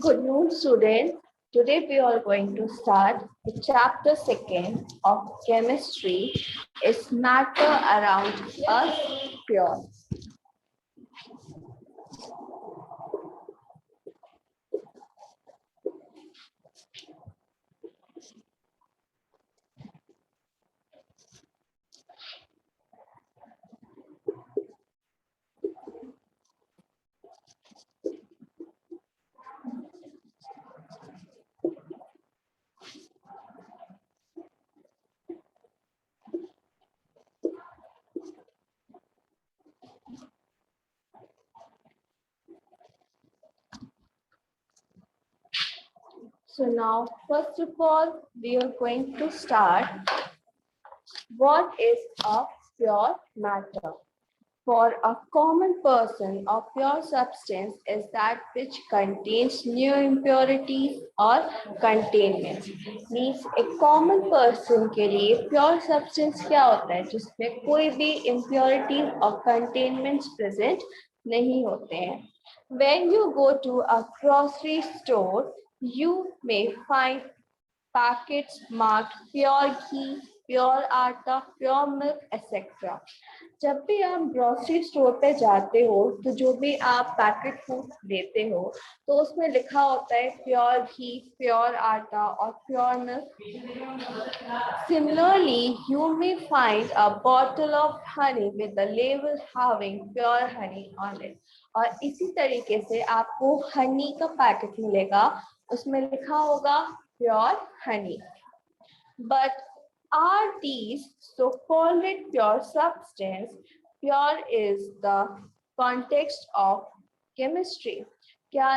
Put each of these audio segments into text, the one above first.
Good noon, students. Today we are going to start the chapter 2 of chemistry. Is matter around us pure? So now, first of all, we are going to start. What is a pure matter? For a common person, a pure substance is that which contains no impurities or containment. Means a common person के लिए pure substance क्या होता है? जिसमें कोई भी impurities और containments present नहीं होते हैं. When you go to a grocery store, you may find packets marked pure ghee, pure आटा, pure milk, etc. जब भी आप ग्रोसरी स्टोर पे जाते हो तो जो भी आप पैकेट फूड लेते हो तो उसमें लिखा होता है प्योर घी, प्योर आटा और pure milk. Similarly, you may find a bottle of honey with the label having pure honey on it. और इसी तरीके से आपको हनी का पैकेट मिलेगा, उसमें लिखा होगा pure Honey. But are these so-called pure substance? Pure is the context of chemistry. क्या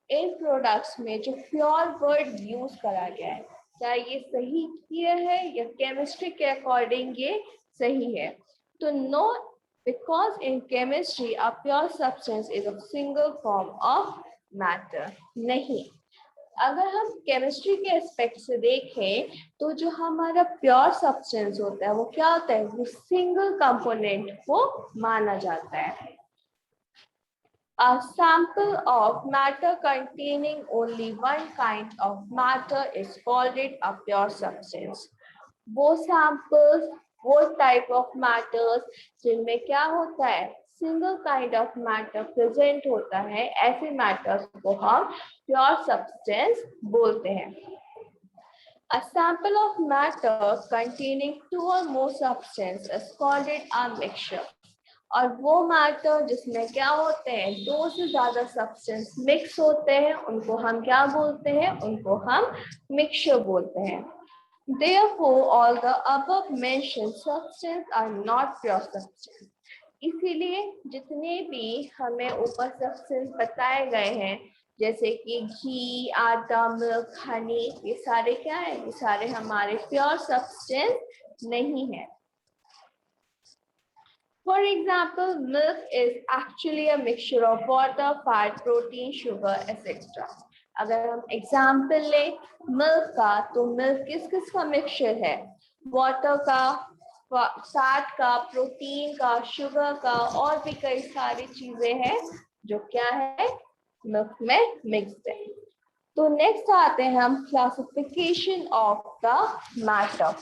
इन प्रोडक्ट्स में जो प्योर वर्ड यूज करा गया है क्या ये सही किया है या केमिस्ट्री के अकॉर्डिंग ये सही है? तो no, because in chemistry a pure substance is a single form of matter. नहीं, अगर हम केमिस्ट्री के एस्पेक्ट से देखें तो जो हमारा प्योर सब्सटेंस होता है वो क्या होता है? वो सिंगल कंपोनेंट को माना जाता है. A sample of matter containing only one kind of matter is called it a pure substance. वो samples, वो type of matters जिनमें क्या होता है? Single kind of matter present होता है, ऐसे मैटर्स को हम प्योर सब्सटेंस बोलते हैं. A sample of matter containing two or more substance is called it a mixture. और वो मैटर जिसमें क्या होते हैं? दो से ज्यादा सब्सटेंस मिक्स होते हैं, उनको हम क्या बोलते हैं? उनको हम मिक्सचर बोलते हैं. Therefore, all the above mentioned substances are not pure substance. इसीलिए जितने भी हमें ऊपर सब्सटेंस बताए गए हैं जैसे कि घी, आटा, मिल्क, हनी, ये सारे क्या है? ये सारे हमारे प्योर सब्सटेंस नहीं है. For example, milk is actually a mixture of water, fat, protein, sugar, etc. अगर हम एग्जाम्पल ले मिल्क का तो मिल्क किस किस का मिक्सचर है? वाटर का, फैट का, प्रोटीन का, शुगर का और भी कई सारी चीजें हैं जो क्या है? मिल्क में मिक्स्ड है. तो नेक्स्ट आते हैं हम क्लासिफिकेशन ऑफ द मैटर.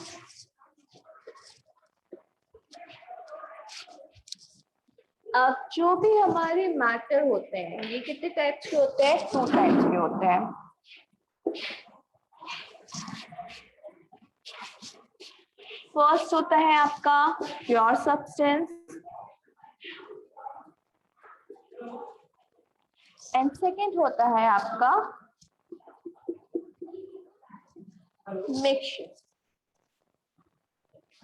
अब जो भी हमारे मैटर होते हैं ये कितने टाइप्स के होते हैं? 2 टाइप्स के होते हैं. फर्स्ट होता है आपका प्योर सब्सटेंस एंड सेकंड होता है आपका मिक्सचर.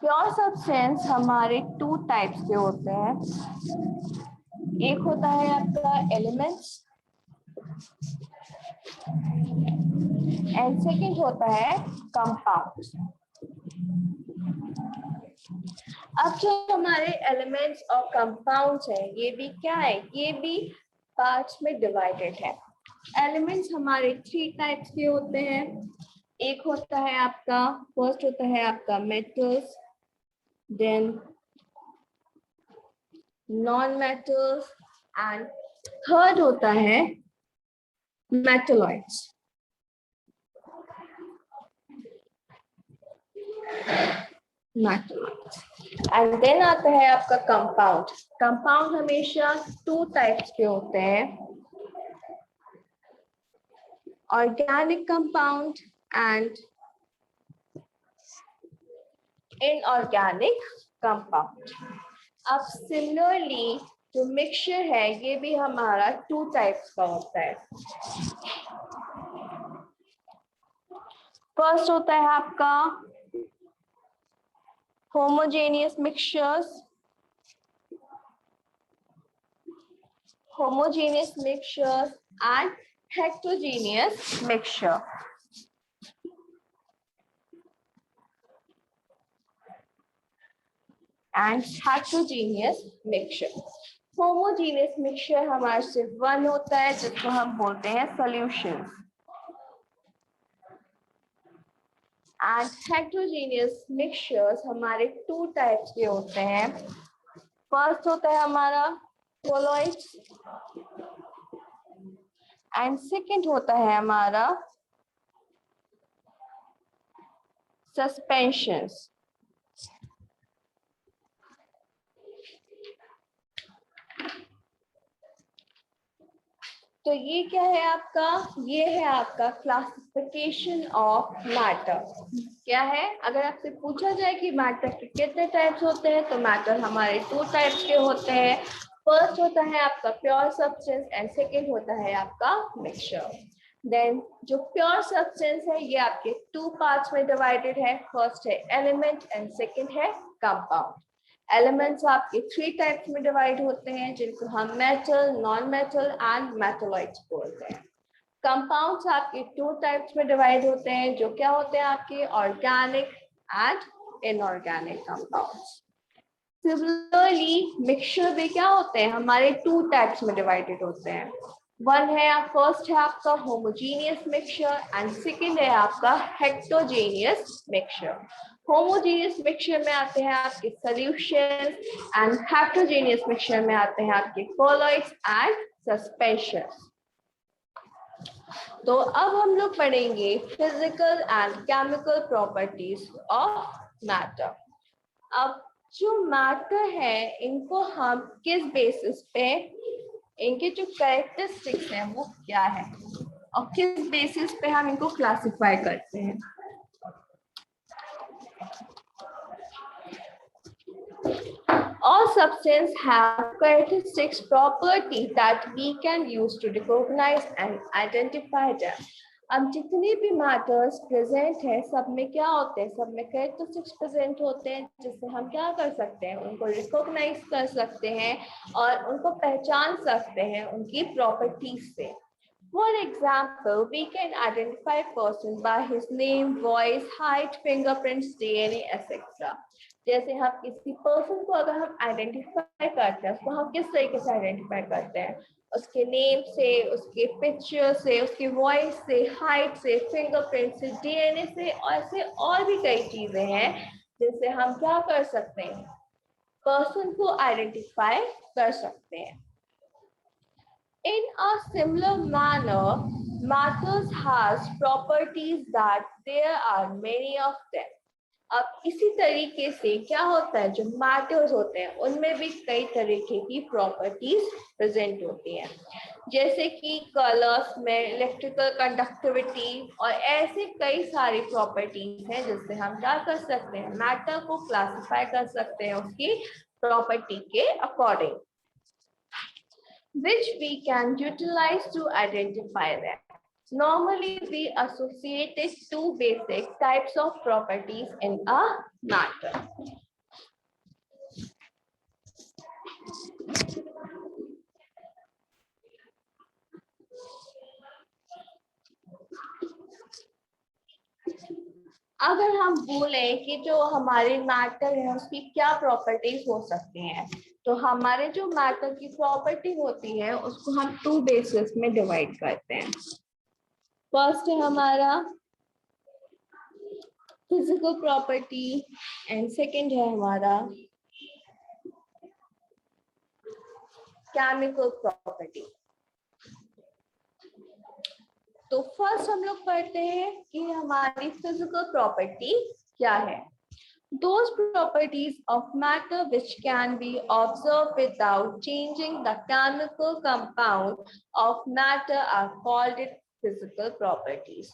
प्योर सब्सटेंस हमारे 2 टाइप्स के होते हैं. एक होता है आपका एलिमेंट्स एंड सेकंड होता है कंपाउंड्स. अब जो हमारे एलिमेंट्स और कंपाउंड्स हैं ये भी क्या है? ये भी पार्ट्स में डिवाइडेड है. एलिमेंट्स हमारे 3 टाइप्स के होते हैं. एक होता है आपका, फर्स्ट होता है आपका metals, then non metals and third होता है मेटलॉइड्स। एंड देन आता है आपका कंपाउंड। कंपाउंड हमेशा 2 टाइप्स के होते हैं, organic compound and inorganic compound. अब सिमिलरली जो मिक्सचर है ये भी हमारा 2 टाइप्स का होता है। फर्स्ट होता है आपका homogeneous mixtures, and heterogeneous mixture. Homogeneous mixture हमारे सिर्फ 1 होता है जिसको हम बोलते हैं solutions. And heterogeneous mixtures हमारे 2 टाइप्स के होते हैं। फर्स्ट होता है हमारा colloids एंड सेकेंड होता है हमारा suspensions. तो ये क्या है आपका, ये है आपका क्लासिफिकेशन ऑफ मैटर। क्या है, अगर आपसे पूछा जाए कि मैटर के कितने टाइप्स होते हैं तो मैटर हमारे 2 टाइप्स के होते हैं। फर्स्ट होता है आपका प्योर सब्सटेंस एंड सेकेंड होता है आपका मिक्सचर। देन जो प्योर सब्सटेंस है ये आपके 2 पार्ट्स में डिवाइडेड है। फर्स्ट है एलिमेंट एंड सेकेंड है कंपाउंड। एलिमेंट्स आपके 3 टाइप्स में डिवाइड होते हैं जिनको हम metal, non metal and metalloids बोलते हैं। कंपाउंड्स आपके 2 टाइप्स में डिवाइड होते हैं जो क्या होते हैं आपके organic and inorganic compounds. Similarly mixture भी क्या होते हैं हमारे 2 टाइप्स में डिवाइडेड होते हैं। फर्स्ट है आपका होमोजेनियस मिक्सचर एंड सेकेंड है आपका हेटेरोजेनियस मिक्सचर। होमोजेनियस मिक्सचर में आते हैं आपके सॉल्यूशंस एंड हेटेरोजेनियस मिक्सचर में आते हैं आपके कोलॉइड्स एंड सस्पेंशंस। तो अब हम लोग पढ़ेंगे physical and chemical properties of matter. अब जो मैटर है इनको हम किस बेसिस पे, इनके जो कैरेक्टरिस्टिक्स हैं वो क्या है और किस बेसिस पे हम इनको क्लासिफाई करते हैं। All substances have characteristics, properties that we can use to recognize and identify them. अब जितने भी मैटर्स प्रेजेंट है सब में क्या होते हैं, सब में कैरेक्टरिस्टिक्स प्रेजेंट होते हैं जिससे हम क्या कर सकते हैं, उनको रिकॉग्नाइज कर सकते हैं और उनको पहचान सकते हैं उनकी प्रॉपर्टीज से। For example, we can identify a person by his name, voice, height, fingerprints, DNA, etc. जैसे हम किसी पर्सन को अगर हम आइडेंटिफाई करते हैं उसको हम किस तरीके से आइडेंटिफाई करते हैं, उसके नेम से, उसके पिक्चर से, उसकी वॉइस से, हाइट से, फिंगरप्रिंट से, डीएनए से, और ऐसे और भी कई चीजें हैं जिनसे हम क्या कर सकते हैं, पर्सन को आइडेंटिफाई कर सकते हैं। In a similar manner, matters has properties that there are many of them. अब इसी तरीके से क्या होता है, जो मैटर्स होते हैं उनमें भी कई तरीके की प्रॉपर्टीज प्रेजेंट होती हैं, जैसे कि कलर्स में इलेक्ट्रिकल कंडक्टिविटी और ऐसे कई सारी प्रॉपर्टीज हैं जिससे हम क्या कर सकते हैं, मैटर को क्लासिफाई कर सकते हैं उसकी प्रॉपर्टी के according, which we can utilize to identify them. Normally, we associated 2 basic types of properties in a matter. अगर हम बोले कि जो हमारे मैटर है उसकी क्या प्रॉपर्टीज हो सकती हैं, तो हमारे जो मैटर की प्रॉपर्टी होती है उसको हम 2 बेसिस में डिवाइड करते हैं। फर्स्ट है हमारा फिजिकल प्रॉपर्टी एंड सेकंड है हमारा केमिकल प्रॉपर्टी। तो फर्स्ट हम लोग पढ़ते हैं कि हमारी फिजिकल प्रॉपर्टी क्या है. Those properties of matter which can be observed without changing the chemical compound of matter are called its physical properties.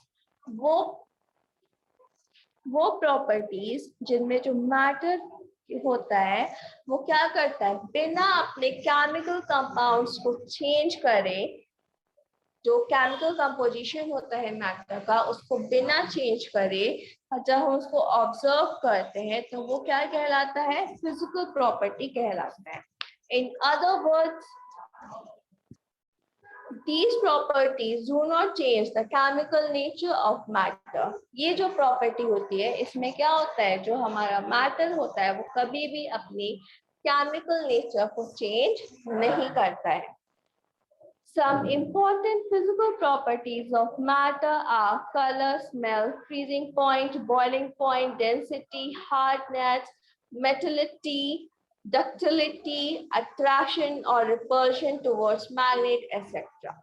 वो properties जिनमें जो matter होता है वो क्या करता है, बिना अपने chemical compounds को change करे, जो केमिकल कंपोजिशन होता है मैटर का उसको बिना चेंज करे जब हम उसको ऑब्जर्व करते हैं तो वो क्या कहलाता है, फिजिकल प्रॉपर्टी कहलाता है. In other words, these properties do not change the chemical nature of matter. ये जो प्रॉपर्टी होती है इसमें क्या होता है, जो हमारा मैटर होता है वो कभी भी अपनी केमिकल नेचर को चेंज नहीं करता है. Some important physical properties of matter are color, smell, freezing point, boiling point, density, hardness, metallity, ductility, attraction or repulsion towards magnet, etc.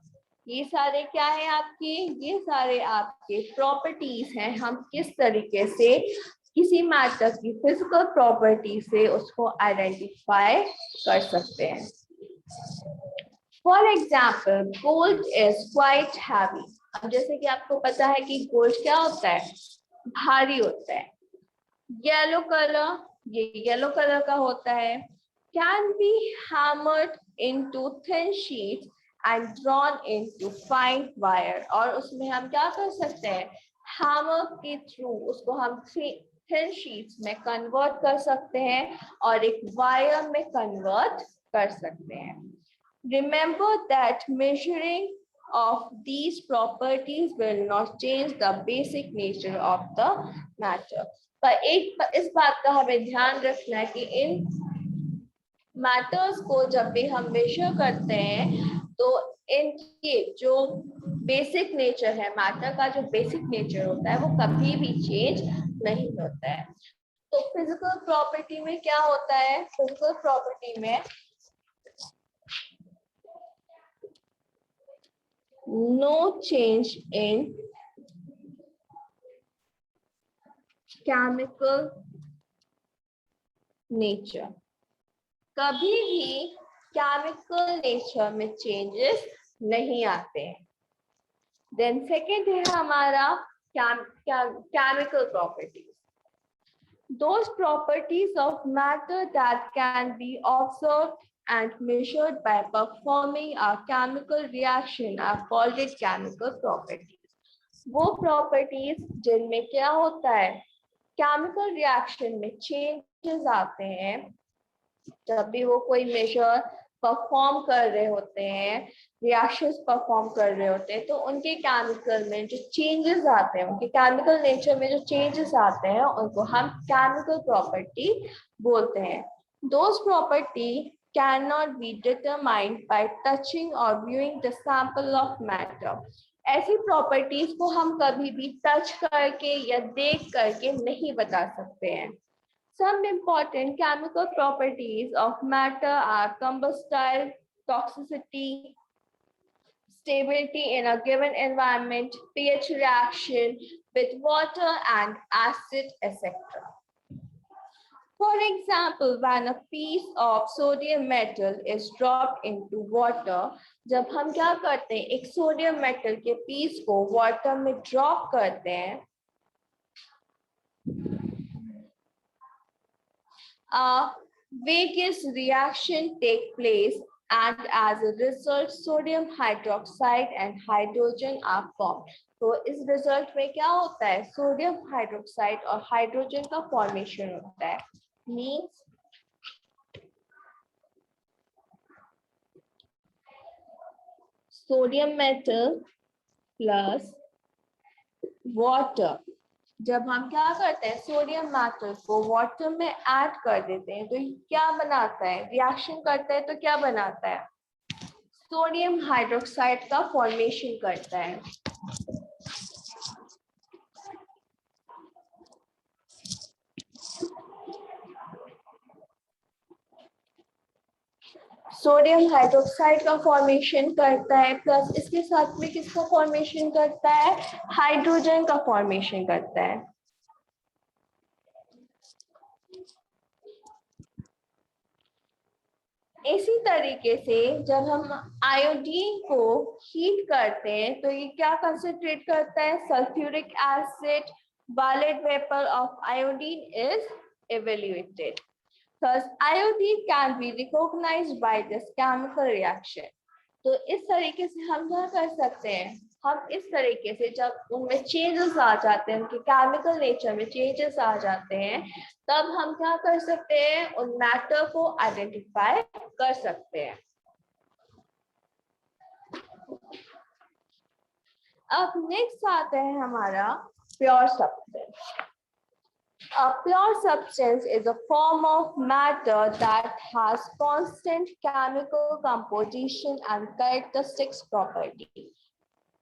ये सारे क्या है आपके, ये सारे आपके प्रॉपर्टीज हैं. हम किस तरीके से किसी मैटर की फिजिकल प्रॉपर्टी से उसको आइडेंटिफाई कर सकते हैं. For example, gold is quite heavy. अब जैसे कि आपको पता है कि गोल्ड क्या होता है, भारी होता है. येलो कलर, ये येलो कलर का होता है. Can be hammered into thin sheets and drawn into fine wire. और उसमें हम क्या कर सकते हैं, hammer के थ्रू उसको हम thin sheets में कन्वर्ट कर सकते हैं और एक वायर में कन्वर्ट कर सकते हैं. Remember that measuring of these properties will not change the basic nature of the matter. पर इस बात का हमें ध्यान रखना है कि इन मैटर्स को जब भी हम मेजर करते हैं तो इनके जो बेसिक नेचर है, मैटर का जो बेसिक नेचर होता है वो कभी भी चेंज नहीं होता है. तो फिजिकल प्रॉपर्टी में क्या होता है, फिजिकल प्रॉपर्टी में no change in chemical nature. कभी भी केमिकल नेचर में चेंजेस नहीं आते हैं. देन सेकेंड है हमारा chemical properties. Those properties of matter that can be observed and measured by performing a chemical reaction are called it chemical properties. वो properties जिनमें क्या होता है, केमिकल रिएक्शन में चेंजेस आते हैं, जब भी वो कोई मेजर परफॉर्म कर रहे होते हैं, रिएक्शंस परफॉर्म कर रहे होते हैं, तो उनके केमिकल में जो चेंजेस आते हैं, उनके केमिकल नेचर में जो चेंजेस आते हैं उनको हम केमिकल प्रॉपर्टी बोलते हैं. Those property cannot be determined by touching or viewing the sample of matter. ऐसी प्रॉपर्टीज को हम कभी भी टच करके या देख करके नहीं बता सकते हैं. Some important chemical properties of matter are combustile, toxicity, stability in a given environment, pH reaction with water and acid, etc. For example, when a piece of sodium metal is dropped into water, जब हम क्या करते हैं, एक sodium metal के piece को water में drop करते हैं, a Vegas reaction take place and as a result sodium hydroxide and hydrogen are formed. तो इस रिजल्ट में क्या होता है, सोडियम हाइड्रोक्साइड और हाइड्रोजन का फॉर्मेशन होता है. Means sodium metal plus water, जब हम क्या करते हैं, सोडियम मेटल को वाटर में ऐड कर देते हैं तो क्या बनाता है, रिएक्शन करता है तो क्या बनाता है, सोडियम हाइड्रोक्साइड का फॉर्मेशन करता है. सोडियम हाइड्रोक्साइड का फॉर्मेशन करता है, प्लस इसके साथ में किसका फॉर्मेशन करता है, हाइड्रोजन का फॉर्मेशन करता है। इसी तरीके से जब हम आयोडीन को हीट करते हैं तो ये क्या कंसंट्रेट करता है, sulphuric acid, wallet vapour of iodine is evaluated. Thus, iodine can be recognized by this chemical reaction. तो इस तरीके से हम क्या कर सकते हैं, हम इस तरीके से जब उनमें चेंजेस आ जाते हैं, उनके केमिकल नेचर में चेंजेस आ जाते हैं, तब हम क्या कर सकते हैं, उन मैटर को आइडेंटिफाई कर सकते हैं। अब नेक्स्ट आता है हमारा pure substance. A pure substance is a form of matter that has constant chemical composition and characteristics property.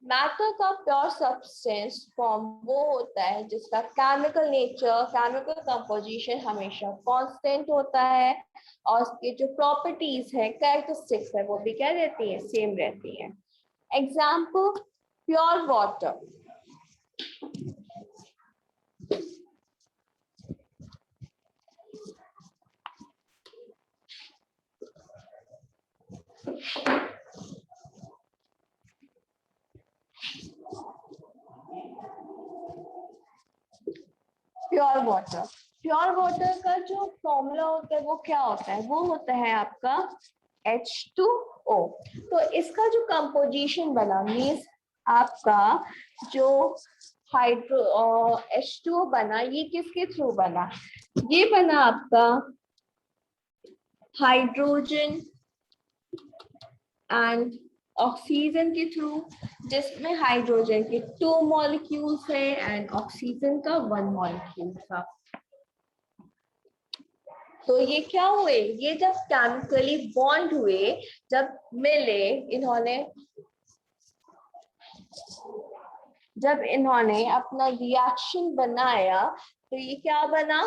Matter का प्योर सब्सटेंस फॉर्म वो होता है जिसका केमिकल नेचर, केमिकल कंपोजिशन हमेशा कांस्टेंट होता है और उसके जो प्रॉपर्टीज है, कैरेक्टरिस्टिक्स है, वो भी क्या रहती है, सेम रहती है। Example, pure water. Pure water, pure water का जो फॉर्मूला होता है वो क्या होता है, वो होता है आपका H2O। तो इसका जो कंपोजिशन बना, मीन्स आपका जो हाइड्रो H2O बना, ये किसके थ्रू बना, ये बना आपका हाइड्रोजन एंड ऑक्सीजन के थ्रू, जिसमें हाइड्रोजन के 2 मॉलिक्यूल्स है एंड ऑक्सीजन का 1 मॉलिक्यूल था। तो ये क्या हुए, ये जब केमिकली बॉन्ड हुए, जब मिले, जब इन्होंने अपना रिएक्शन बनाया, तो ये क्या बना,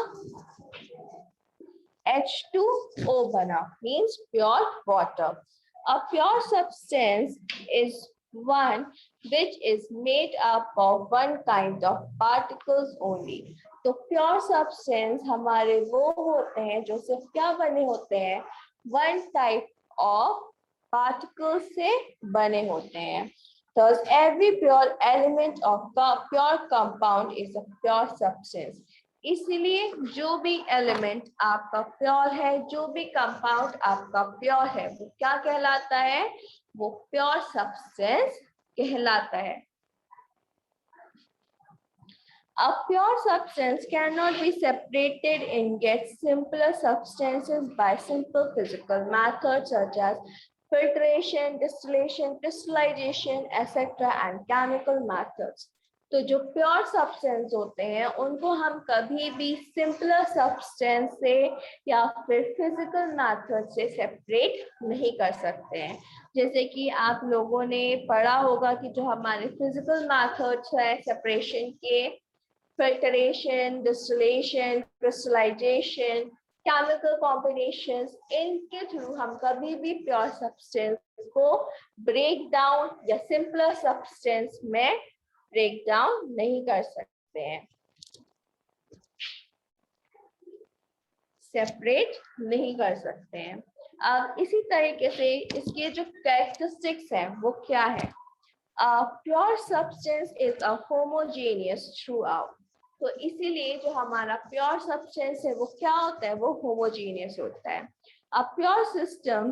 H2O बना, means pure water. A pure substance is one which is made up of one kind of particles only. तो प्योर सब्सटेंस हमारे वो होते हैं जो सिर्फ क्या बने होते हैं, वन टाइप ऑफ पार्टिकल्स से बने होते हैं। Thus, every pure element of pure compound is a pure substance. इसलिए जो भी एलिमेंट आपका प्योर है, जो भी कंपाउंड आपका प्योर है, वो क्या कहलाता है, वो प्योर सब्सटेंस कहलाता है। A pure substance cannot be separated and get simpler substances by simple physical methods such as filtration, distillation, crystallization, etc. and chemical methods. तो जो प्योर सब्सटेंस होते हैं उनको हम कभी भी सिंपलर सब्सटेंस से या फिर फिजिकल मेथड से सेपरेट नहीं कर सकते हैं। जैसे कि आप लोगों ने पढ़ा होगा कि जो हमारे फिजिकल मेथड्स है सेपरेशन के, filtration, distillation, crystallization, chemical combinations, इनके थ्रू हम कभी भी प्योर सब्सटेंस को ब्रेक डाउन या सिंपलर सब्सटेंस में ब्रेक डाउन नहीं कर सकते हैं, सेपरेट नहीं कर सकते हैं। अब इसी तरीके से इसके जो कैरेक्टरिस्टिक्स हैं वो क्या है, pure substance is a homogeneous through out. तो इसीलिए जो हमारा प्योर सब्सटेंस है वो क्या होता है, वो होमोजेनियस होता है। A pure system,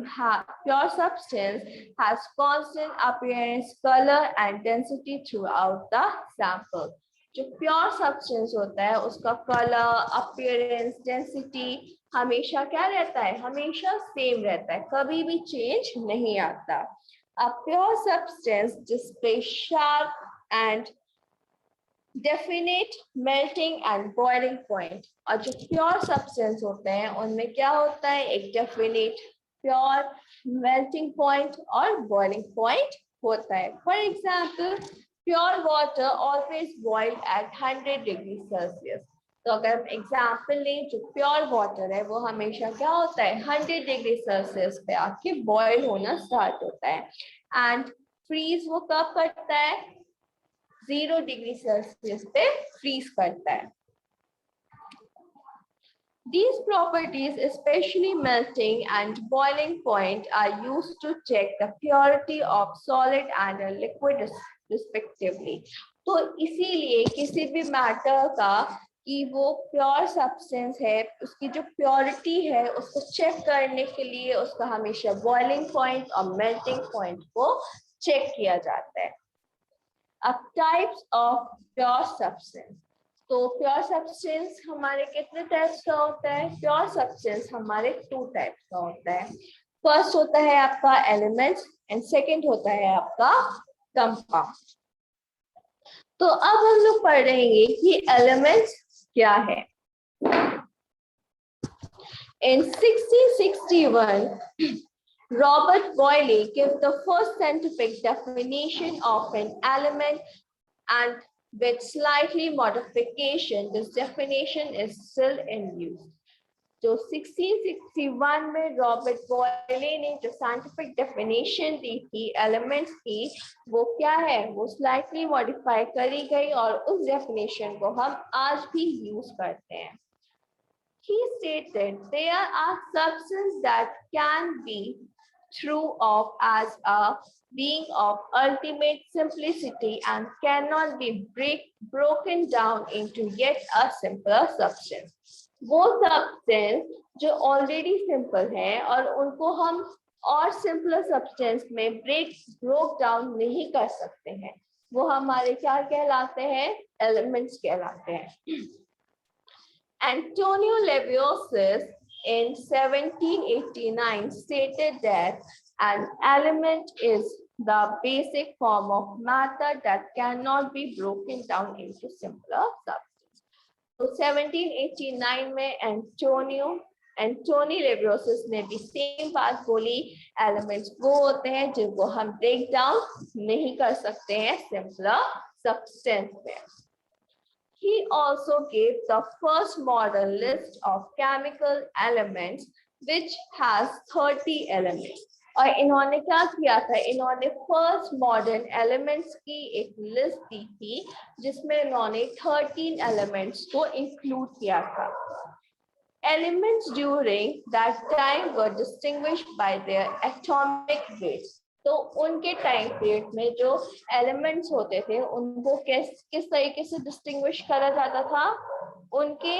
pure substance has constant appearance, color and density throughout the sample. जो प्योर सब्सटेंस होता है उसका कलर, अपीयरेंस, डेंसिटी हमेशा क्या रहता है, हमेशा सेम रहता है, कभी भी चेंज नहीं आता। A pure substance displays sharp and definite melting and boiling point। और जो प्योर सब्सटेंस होते हैं उनमें क्या होता है, एक डेफिनेट प्योर मेल्टिंग पॉइंट और बॉइलिंग पॉइंट होता है। For example, pure water always boil at 100 degree Celsius. तो अगर हम एग्जाम्पल लें, जो प्योर वाटर है वो हमेशा क्या होता है 100 डिग्री सेल्सियस पे आके बॉयल होना स्टार्ट होता है, एंड फ्रीज वो कब करता है 0 डिग्री सेल्सियस पे फ्रीज करता है। These properties, especially melting and boiling point, are used to check the purity of solid and a liquid respectively. तो इसीलिए किसी भी मैटर का कि वो प्योर सब्सटेंस है, उसकी जो प्योरिटी है उसको चेक करने के लिए उसका हमेशा बॉइलिंग पॉइंट और मेल्टिंग पॉइंट को चेक किया जाता है। अब टाइप्स ऑफ प्योर सब्सटेंस, तो प्योर सब्सटेंस हमारे कितने टाइप्स का होता है? प्योर सब्सटेंस हमारे 2 टाइप्स का होता है। फर्स्ट होता है आपका एलिमेंट्स एंड सेकंड होता है आपका कंपाउंड। तो अब हम लोग पढ़ रहेंगे कि एलिमेंट्स क्या है। In 1661, Robert Boyle gave the first scientific definition of an element, and with slightly modification, this definition is still in use. तो 1661 में रॉबर्ट बॉयले ने जो साइंटिफिक डेफिनेशन दी थी एलिमेंट्स की, वो क्या है, वो स्लाइटली मॉडिफाई करी गई और उस डेफिनेशन को हम आज भी यूज करते हैं। He stated there are substances that can be true of as a being of ultimate simplicity and cannot be broken down into yet a simpler substance. वो सब्सटेंस जो ऑलरेडी सिंपल है और उनको हम और सिंपलर सब्सटेंस में broke down नहीं कर सकते हैं, वो हमारे क्या कहलाते हैं? एलिमेंट्स कहलाते हैं। Antonio Lavoisier in 1789 stated that an element is the basic form of matter that cannot be broken down into simpler substances. तो 1789 में एंटोनी लेवियोसिस ने भी सेम बात बोली, एलिमेंट्स वो होते हैं जिनको हम ब्रेक डाउन नहीं कर सकते हैं सिंपलर सब्सटेंस में। He also gave the first modern list of chemical elements which has 30 elements. और इन्होंने क्या किया था? इन्होंने फर्स्ट मॉडर्न एलिमेंट्स की एक लिस्ट दी थी जिसमें इन्होंने 13 एलिमेंट्स को इंक्लूड किया था। Elements during that time were distinguished by their atomic weights. तो उनके टाइम पीरियड में जो एलिमेंट्स होते थे उनको किस तरीके से डिस्टिंग्विश करा जाता था? उनके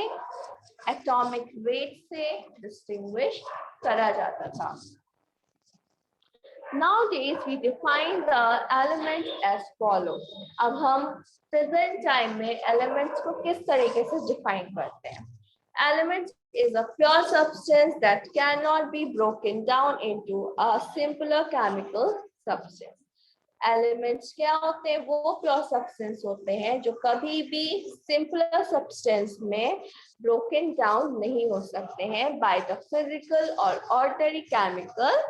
एटॉमिक वेट से डिस्टिंग्विश करा जाता था। Nowadays we define the elements as follows. अब हम प्रेजेंट टाइम में एलिमेंट्स को किस तरीके से डिफाइन करते हैं? Elements is a pure substance that cannot be broken down into a simpler chemical substance. Elements क्या होते हैं? वो pure substance होते हैं जो कभी भी simpler substance में broken down नहीं हो सकते हैं by the physical or ordinary chemical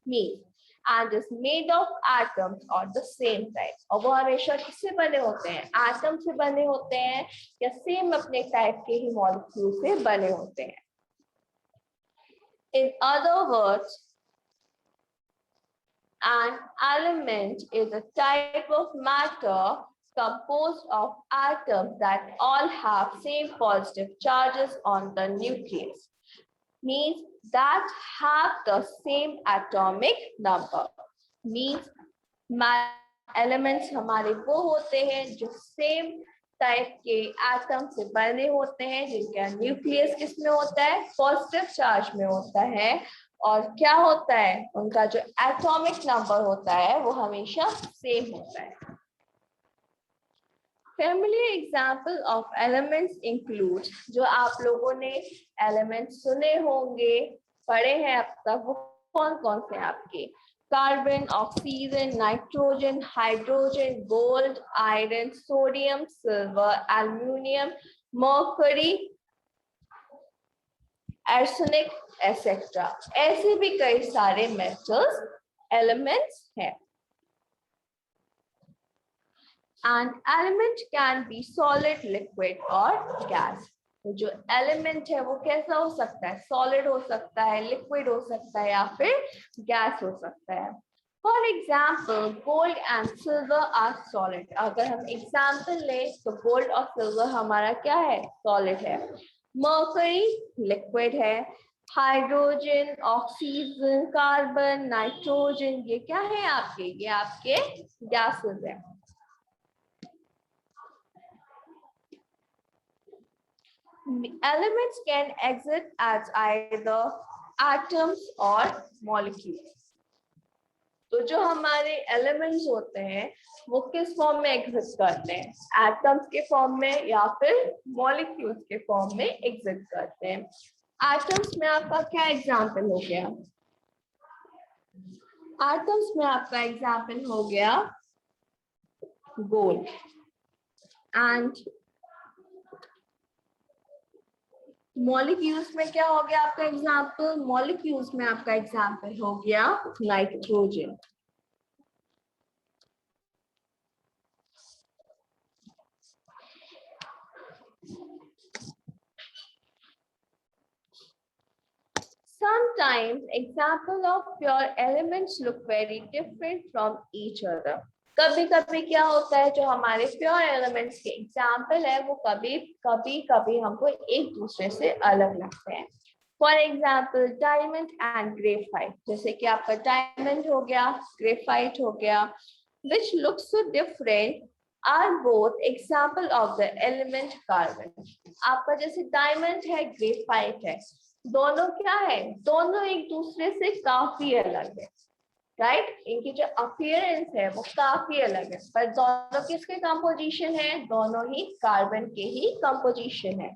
means, and is made of atoms or the same type. और वो हमेशा किससे बने होते हैं? एटम से बने होते हैं या सेम अपने टाइप के ही मॉलिक्यूल से बने होते हैं। In other words, an element is a type of matter composed of atoms that all have same positive charges on the nucleus, means that have the same atomic number. Means elements हमारे वो होते हैं जो same type के atom से बने होते हैं, जिनका न्यूक्लियस किसमें होता है? पॉजिटिव चार्ज में होता है, और क्या होता है? उनका जो एटॉमिक नंबर होता है वो हमेशा सेम होता है। Familiar example of elements include, जो आप लोगों ने एलिमेंट्स सुने होंगे, पढ़े हैं अब तक, वो कौन कौन से आपके? Carbon, oxygen, nitrogen, hydrogen, gold, iron, sodium, silver, aluminium, mercury, arsenic, etcetera. ऐसे भी कई सारे मेटल्स एलिमेंट्स हैं। An element can be solid, liquid or gas. तो जो एलिमेंट है वो कैसा हो सकता है, सॉलिड हो सकता है, लिक्विड हो सकता है या फिर गैस हो सकता है। For example gold and silver are solid. अगर हम एग्जाम्पल लें तो गोल्ड और सिल्वर हमारा क्या है, सॉलिड है। मर्करी लिक्विड है, हाइड्रोजन, ऑक्सीजन, कार्बन, नाइट्रोजन ये क्या है आपके, ये आपके गैसेस है। Elements can exist as either atoms or molecules. तो जो हमारे एलिमेंट्स होते हैं वो किस फॉर्म में एग्जिस्ट करते हैं, एटम्स के फॉर्म में या फिर मॉलिक्यूल्स के फॉर्म में एग्जिस्ट करते हैं। एटम्स में आपका क्या एग्जांपल हो गया, एटम्स में आपका एग्जांपल हो गया गोल्ड एंड मॉलिक्यूल्स में क्या हो गया आपका एग्जांपल, मॉलिक्यूल्स में आपका एग्जांपल हो गया nitrogen. Sometimes example of pure elements look very different from each other. कभी कभी क्या होता है, जो हमारे प्योर एलिमेंट्स के एग्जाम्पल है वो कभी हमको एक दूसरे से अलग लगते हैं। For example diamond and graphite, जैसे कि आपका डायमंड हो गया, ग्रेफाइट हो गया, which looks so different are both example of the element carbon. आपका जैसे डायमंड है, ग्रेफाइट है, दोनों क्या है, दोनों एक दूसरे से काफी अलग है, राइट? इनकी जो अपीयरेंस है वो काफी अलग है, पर दोनों किसके कंपोजिशन है, दोनों ही कार्बन के ही कंपोजिशन है।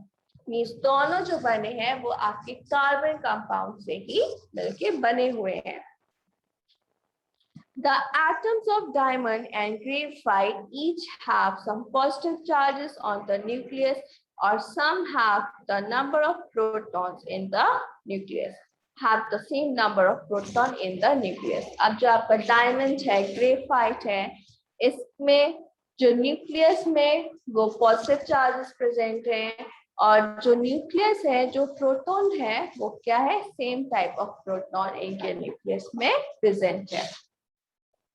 मींस दोनों जो बने हैं वो आपके कार्बन कंपाउंड से ही मिलके बने हुए हैं। The atoms of diamond and graphite each have some positive charges on the nucleus, or some have the number of protons in the nucleus, have the same number of proton in the nucleus. अब जो आपका diamond है, graphite है, इसमें जो nucleus में वो positive charges present हैं, और जो न्यूक्लियस है, जो प्रोटॉन है वो क्या है, सेम टाइप ऑफ प्रोटॉन इनके न्यूक्लियस में प्रेजेंट है।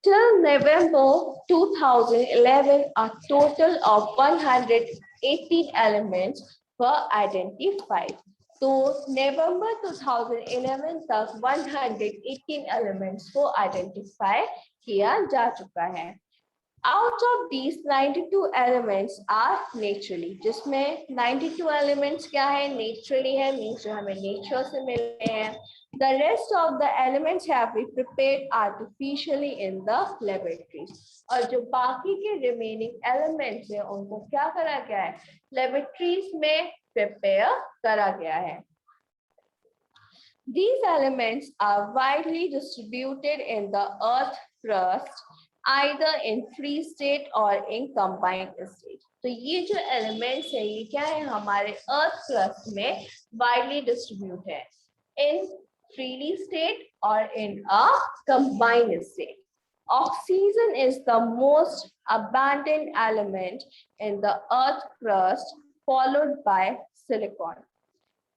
Till November 2011, a total of 118 elements were identified. तो नवंबर 2011 तक 118 elements को आइडेंटिफाई किया जा चुका है। Out of these 92 elements are naturally, जिसमें 92 elements क्या है, naturally है, means जो हमें nature से मिले हैं। The rest of the elements have been prepared artificially in the laboratories. और जो बाकी के remaining elements हैं उनको क्या करा गया है, laboratories में prepare करा गया है। These elements are widely distributed in the earth crust, either in free state or in combined state. तो ये जो elements है ये क्या है, हमारे earth crust में widely distributed है, in freely state or in a combined state. Oxygen is the most abundant element in the earth crust, followed by silicon.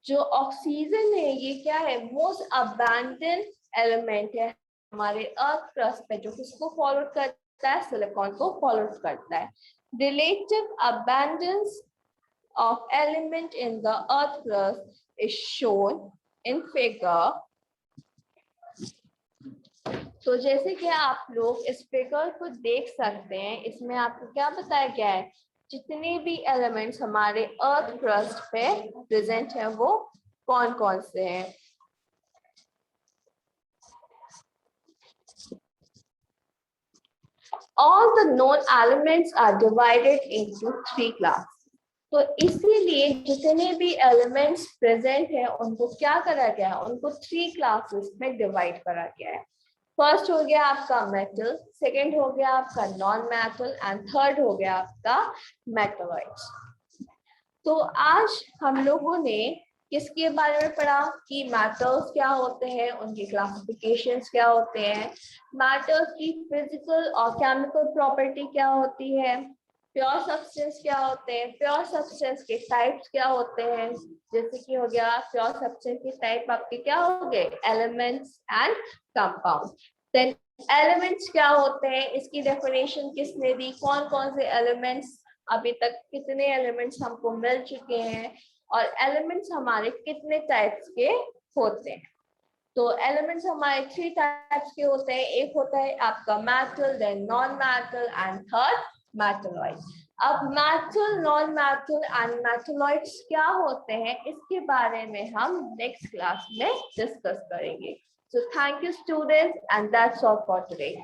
जो ऑक्सीजन है ये क्या है, मोस्ट अबैंडेंट एलिमेंट है हमारे अर्थ क्रस्ट पे, जो किसको फॉलो करता है, सिलिकॉन को फॉलो करता है। Relative abundance of element in the earth crust is shown in figure. तो जैसे कि आप लोग इस फिगर को देख सकते हैं, इसमें आपको क्या बताया गया है, जितने भी एलिमेंट्स हमारे अर्थ क्रस्ट पे प्रेजेंट है वो कौन कौन से हैं। All the known elements are divided into 3 classes. तो इसीलिए जितने भी एलिमेंट्स प्रेजेंट है उनको क्या करा गया है, उनको 3 क्लासेस में डिवाइड करा गया है। फर्स्ट हो गया आपका मेटल, सेकंड हो गया आपका नॉन मेटल एंड थर्ड हो गया आपका मेटलॉइड्स। तो आज हम लोगों ने किसके बारे में पढ़ा कि मेटल्स क्या होते हैं, उनकी क्लासिफिकेशंस क्या होते हैं, मेटल्स की फिजिकल और केमिकल प्रॉपर्टी क्या होती है, प्योर सब्सटेंस क्या होते हैं, प्योर सब्सटेंस के टाइप्स क्या होते हैं, जैसे कि हो गया प्योर सब्सटेंस के टाइप आपके क्या हो गए, elements and compound. Then elements क्या होते हैं, इसकी डेफिनेशन किसने दी, कौन कौन से एलिमेंट्स, अभी तक कितने एलिमेंट्स हमको मिल चुके हैं, और एलिमेंट्स हमारे कितने टाइप्स के होते हैं। तो एलिमेंट्स हमारे 3 टाइप्स के होते हैं, एक होता है आपका metal, then non metal and third metalloid. अब metal, non metal and metalloids क्या होते हैं, इसके बारे में हम नेक्स्ट क्लास में डिस्कस करेंगे। So thank you students and that's all for today.